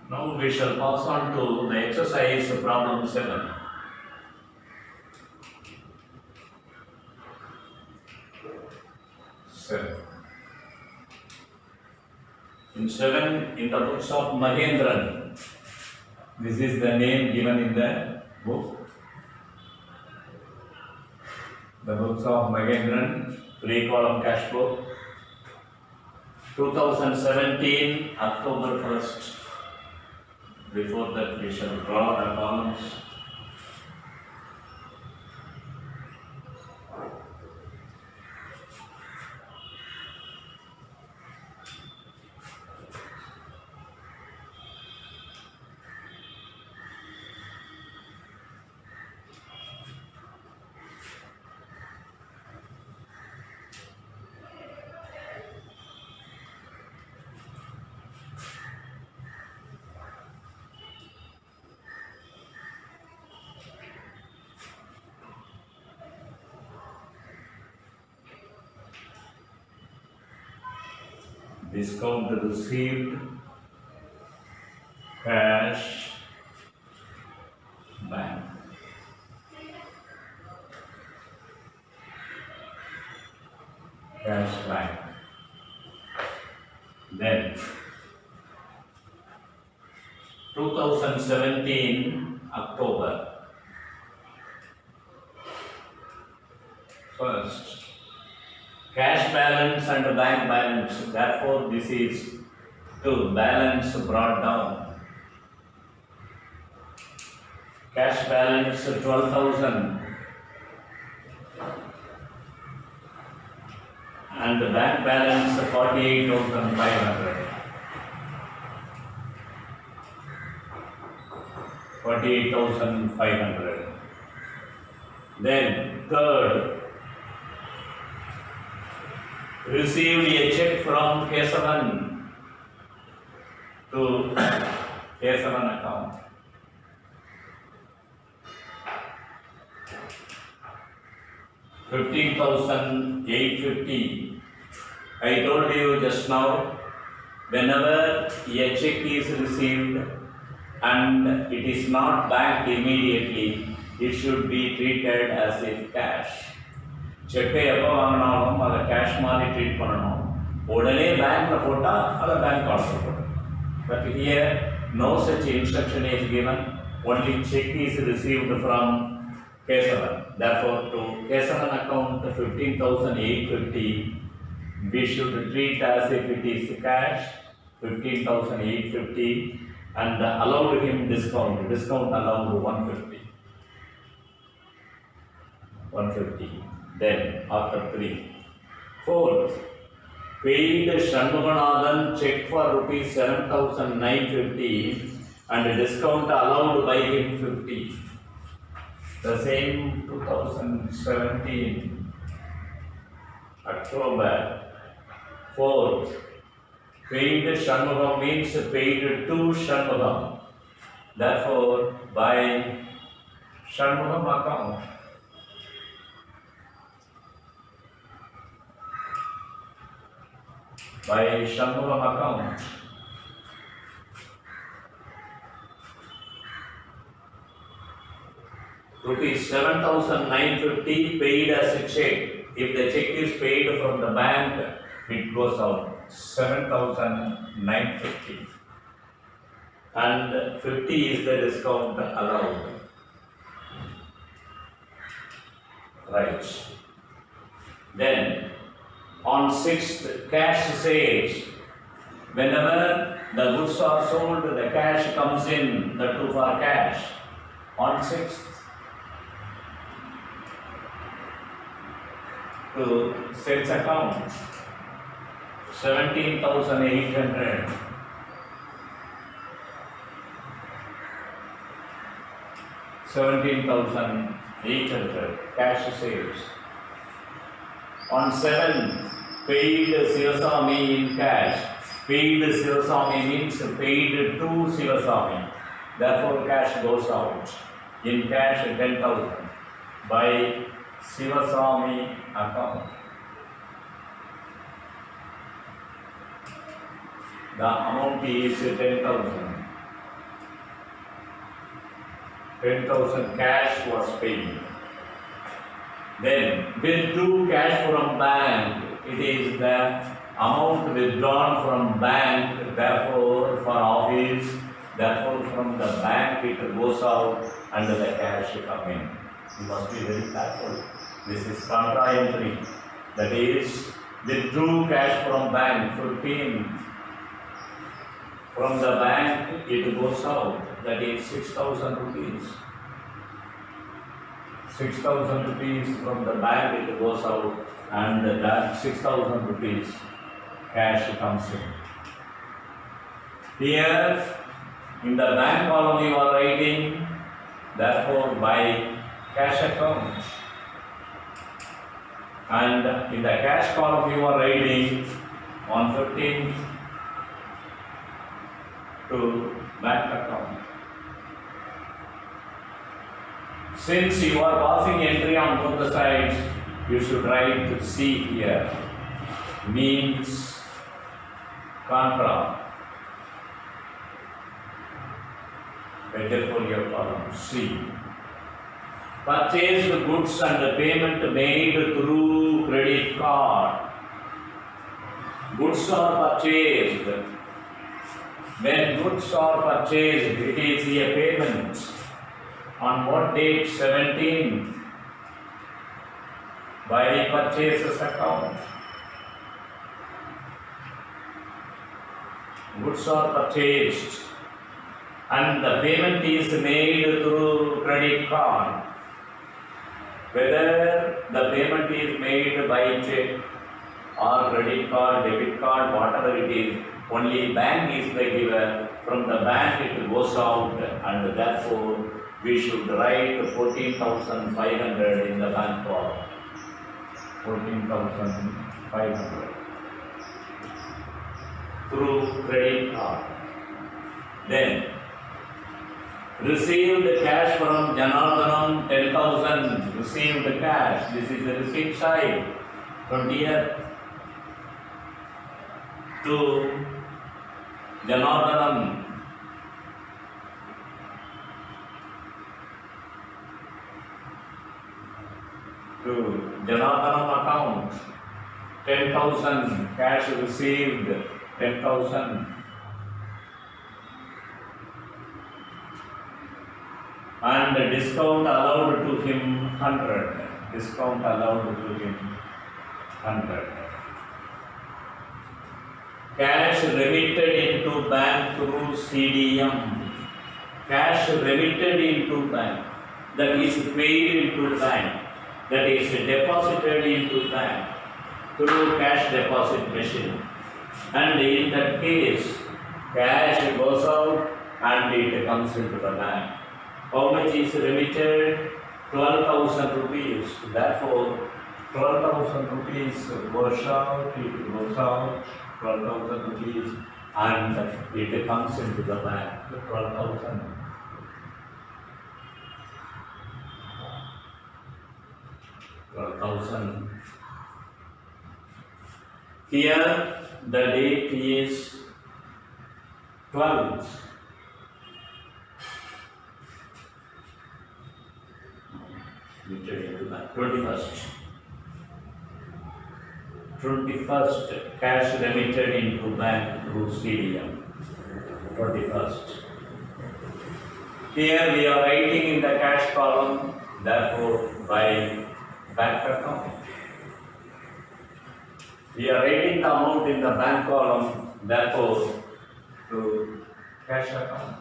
Now we shall pass on to the exercise problem 7. In 7, in the books of Mahendran, this is the name given in the book. The books of Mahendran, 3-column cash book, 2017, October 1st. Before that, we shall draw the columns. Discount received, cash, bank. Cash bank. Then 2017 October. First, cash balance and bank balance. Therefore, this is to balance brought down. Cash balance 12,000 and the bank balance 48,500. 48,500. Then third, received a check from Kesavan to Kesavan account. $15,850. I told you just now, whenever a check is received and it is not banked immediately, it should be treated as if cash. செக்கை எப்போ வாங்கினாலும் அதை cash மாதிரி treat பண்ணணும். உடனே பேங்க்ல போட்டால் அதை பேங்க் கார்டில் போடணும். But here no such instruction is given. Only check is received from Kesavan. Therefore, to Kesavan account 15,850, we should treat as if it is cash 15,850 and allow him discount. Discount allowed 150. 150. Then after 3. Fourth, paid Shanmuganathan check for rupees 7,950 and discount allowed by him 50. The same 2017 October. Fourth, paid Shanmugam means paid to Shanmugam. Therefore, by Shanmugam account, by Shanmugam account, rupees 7,950 paid as a check. If the check is paid from the bank, it goes out 7,950 and 50 is the discount allowed. Right. Then on 6th, cash sales. Whenever the goods are sold, the cash comes in, the two for cash. On 6th, to sales account, 17,800. 17,800 cash sales. On 7th, paid Sivaswamy in cash. Paid Sivaswamy means paid to Sivaswamy. Therefore, cash goes out. In cash, 10,000 by Sivaswamy account. The amount is 10,000. 10,000 cash was paid. Then withdrew cash from bank. It is the amount withdrawn from bank, therefore for office, therefore from the bank it goes out and the cash come in. You must be very careful. This is contra entry. That is, withdrew cash from bank, 15. From the bank it goes out. That is 6,000 rupees. 6,000 rupees from the bank it goes out, and that 6,000 rupees cash comes in. Here in the bank column you are writing, therefore by cash account, and in the cash column you are writing on 15th to bank account. Since you are passing entry on both the sides, you should write C here. Means contra. Better for your column C. Purchased goods and payment made through credit card. Goods are purchased. When goods are purchased, it is a payment. On what date? 17th. By purchases account. Goods are purchased and the payment is made through credit card. Whether the payment is made by check or credit card, debit card, whatever it is, only bank is the giver. From the bank it goes out, and therefore we should write 14,500 in the bank column. 14,500 through credit card. Then received cash from Janardhanam, 10,000 received cash. This is the receipt side. 20th to Janardhanam. To Janardhanam account, 10,000 cash received, 10,000. And discount allowed to him 100. Discount allowed to him 100. Cash remitted into bank through CDM. Cash remitted into bank, that is paid into bank, that is deposited into bank through cash deposit machine. And in that case, cash goes out and it comes into the bank. How much is remitted? 12,000 rupees. Therefore, 12,000 rupees goes out, it goes out, 12,000 rupees, and it comes into the bank. 12,000. Here the date is 12th. We turn into that. 21st. 21st, cash remitted into bank through CDM. 21st. Here we are writing in the cash column, therefore by bank account. We are writing the amount in the bank column, therefore to cash account.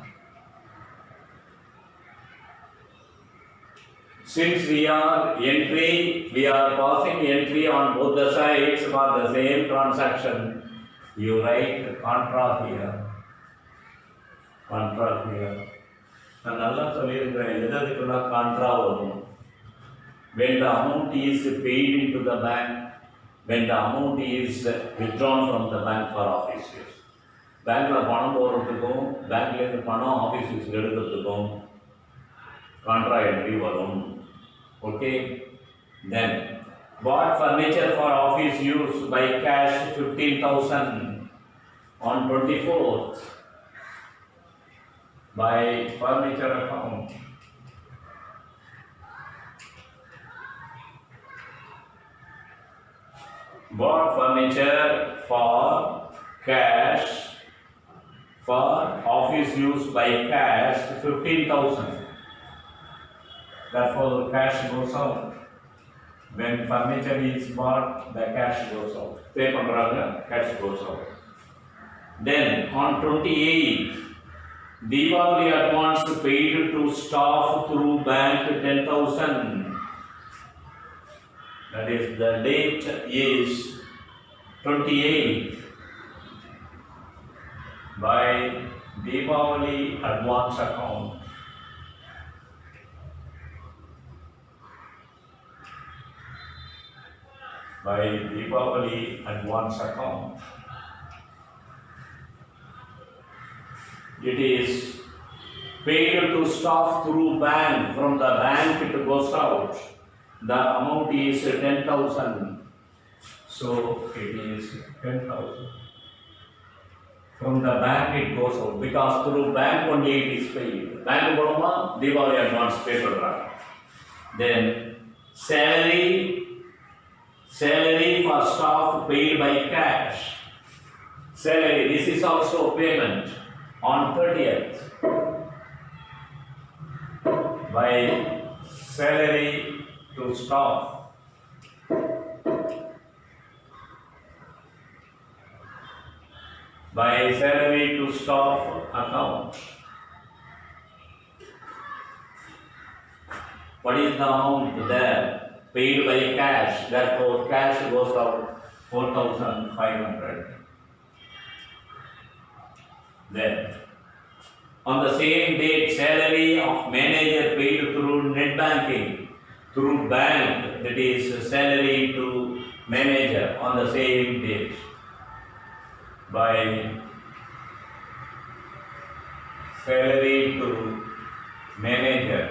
Since we are passing entry on both the sides for the same transaction, you write contra here. Contra here. And Allah சொல்லியிருக்கிறேன் contra வரும். When the amount is paid into the bank, when the amount is withdrawn from the bank for office use. Bankல பணம் போடுறதுக்கும் பேங்க்ல இருந்து பணம் office use எடுக்கிறதுக்கும் contra entry வரும். Okay, then bought furniture for office use by cash 15,000 on 24th by furniture account. bought furniture for cash, for office use by cash 15,000. Therefore, cash goes out. When furniture is bought, the cash goes out. Pay பண்றாங்க, cash goes out. Then on 28th, Diwali advance paid to staff through bank 10,000. That is, the date is 28th. By Diwali advance account. By Diwali advance account. It is paid to staff through bank. From the bank it goes out. The amount is 10,000. So it is 10,000. From the bank it goes out because through bank only it is paid. Bank மூலமா Diwali advance pay பண்றாங்க. Then salary for staff paid by cash. Salary, this is also payment on 30th. By salary to staff. By salary to staff account. What is the amount there? Paid by cash. Therefore, cash goes out 4,500. Then, on the same date, salary of manager paid through net banking, through bank, that is salary to manager on the same date. By salary to manager.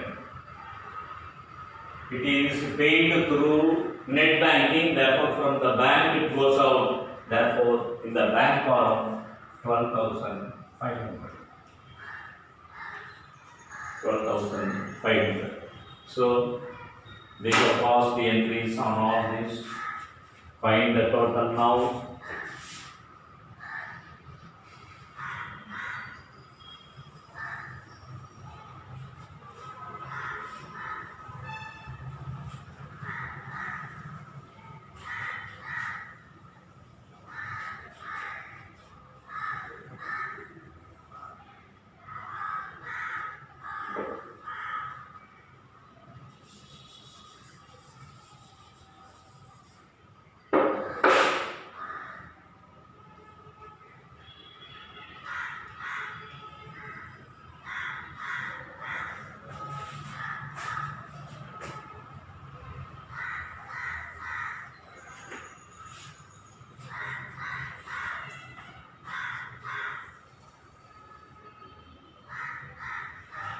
It is paid through net banking, therefore from the bank it goes out, therefore in the bank column 12,500. 12,500. So we will pause the entries on all this. Find the total now.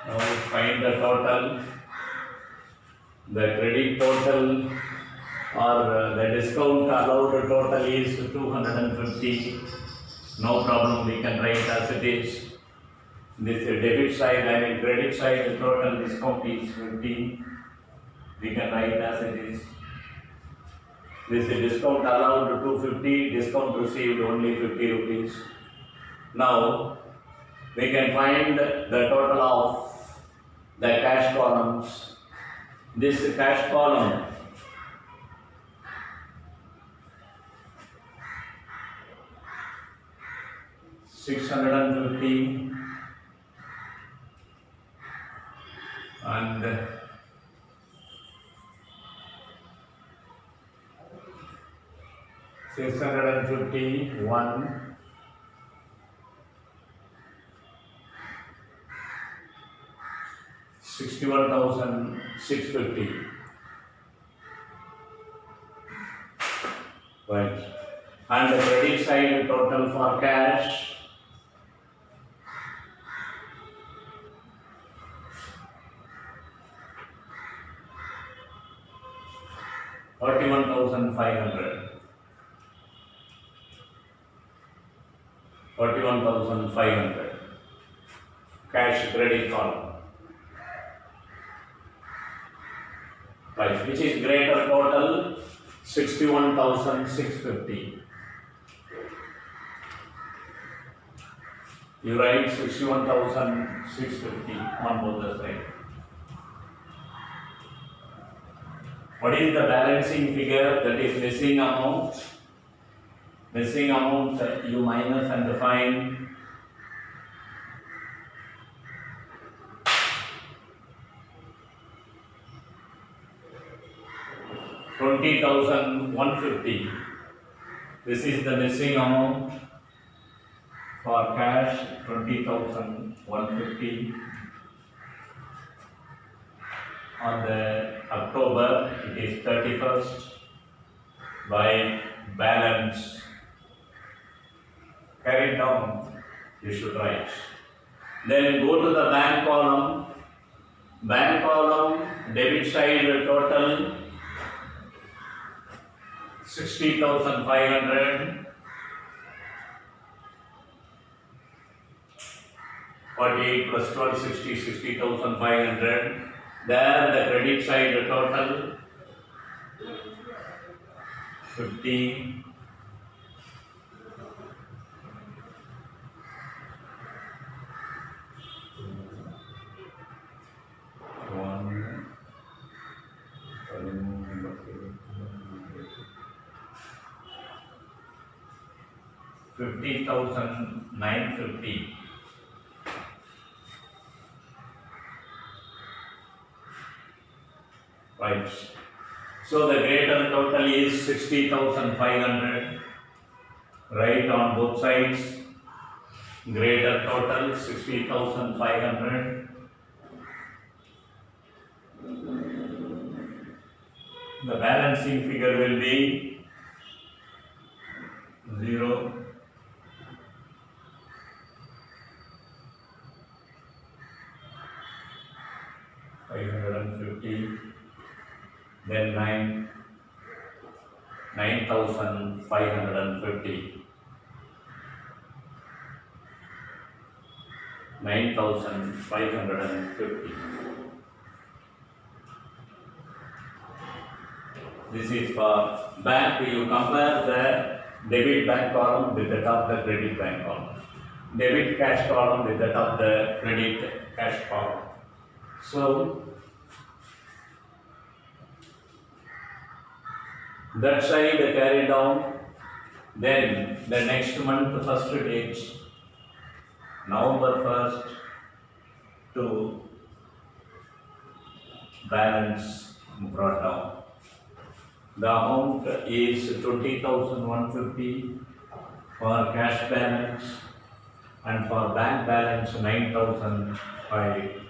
Now find the total. The credit total or the discount allowed total is 250. No problem, we can write as it is. This debit side, I mean credit side, the total discount is 50. We can write as it is. This discount allowed 250, discount received only 50 rupees. Now we can find the total of the cash columns. This cash column $650 and $651. 61,650. Right. And the credit side total for cash $41,500. 41,500. Cash credit column. Right, which is greater total 61,650. You write 61,650 on both the sides. What is the balancing figure? That is missing amount. Missing amount you minus and find. $20,150. This is the missing amount for cash. 20,150. On the October, it is 31st by balance. Carry it down, you should write. Then go to the bank column. Bank column, debit side total 60,500. 48 plus 12, 60,500. There the credit side total 50. $50,950. Right. So the greater total is 60,500. Write on both sides. Greater total 60,500. The balancing figure will be 0. $550. Then 9,550. 9,550. This is for bank. You compare the debit bank column with that of the credit bank column. Debit cash column with that of the credit cash column. So that side carry down. Then the next month first date, November 1st to balance brought down. The amount is 20,150 for cash balance, and for bank balance 9,550.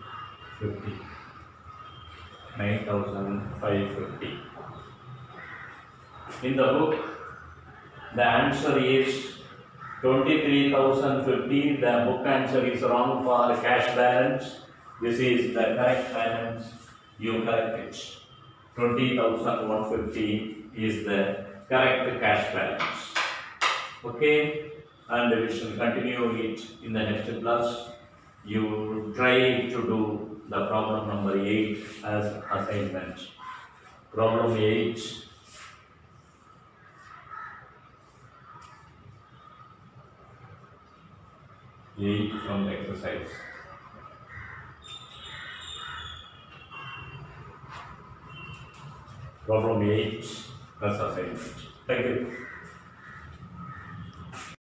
9,550. In the book, the answer is 23,050. The book answer is wrong for cash balance. This is the correct balance. You correct it. 20,150 is the correct cash balance. Okay, and we shall continue it in the next class. You try to do the problem number 8 as assignment. Problem 8. From the exercise. Problem 8 as assignment. Thank you.